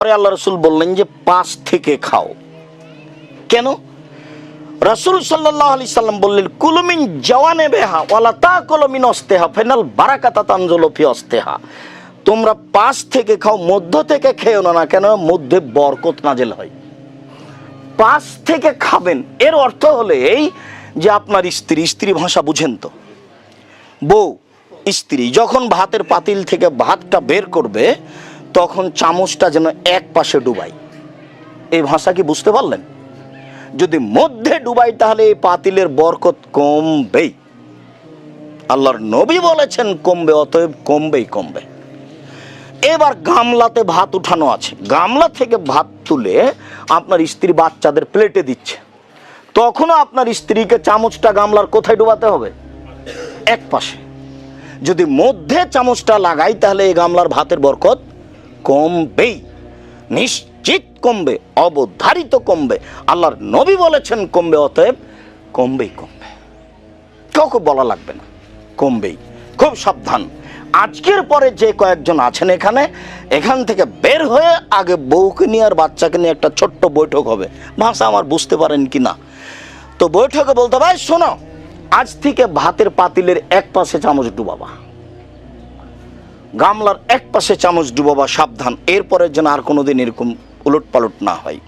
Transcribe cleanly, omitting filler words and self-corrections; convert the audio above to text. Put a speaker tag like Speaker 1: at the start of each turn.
Speaker 1: আল্লাহ রসুল বললেন যে 5 থেকে খাও। কেন? রাসূল সাল্লাল্লাহু আলাইহি সাল্লাম বললেন কুলু মিন জাওয়ানিবিহা ওয়ালা তাকুলু মিন আস্তিহা ফাইনাল বারাকাতা তানজুলু ফি আস্তিহা। তোমরা 5 থেকে খাও, মধ্য থেকে খেও না, কেন? মধ্যে বরকত নাজিল হয়। 5 থেকে খাবেন, এর অর্থ হলো এই যে আপনার স্ত্রী ভাষা বুঝেন তো, বউ স্ত্রী যখন ভাতের পাতিল থেকে ভাতটা বের করবে তখন চামচটা যেন এক পাশে ডুবাই। এই ভাষা কি বুঝতে পারলেন? যদি মধ্যে ডুবাই তাহলে এই পাতিলের বরকত কমবেই। আল্লাহর নবী বলেছেন কমবে, অতএব কমবে। এবার গামলাতে ভাত উঠানো আছে, গামলা থেকে ভাত তুলে আপনার স্ত্রী বাচ্চাদের প্লেটে দিচ্ছে, তখনও আপনার স্ত্রীকে চামচটা গামলার কোথায় ডুবাতে হবে? এক পাশে। যদি মধ্যে চামচটা লাগাই তাহলে এই গামলার ভাতের বরকত কমবেই, নিশ্চিত কমবে, অবধারিত কমবে। আল্লাহর নবী বলেছেন কমবে, অতএব কমবেই। কাউকে বলা লাগবে না, কমবেই। খুব সাবধান। আজকের পরে যে কয়েকজন আছেন এখান থেকে বের হয়ে আগে বউকে নিয়ে আর বাচ্চাকে নিয়ে একটা ছোট্ট বৈঠক হবে। ভাষা আমার বুঝতে পারেন কি না? তো বৈঠকে বলতে ভাই শোনো, আজ থেকে ভাতের পাতিলের এক পাশে চামচ ডুবাবা, গামলার এক পাশে চামচ ডুবাবা, সাবধান, এরপরে যেন আর কোনোদিন এরকম উলট পালট না হয়।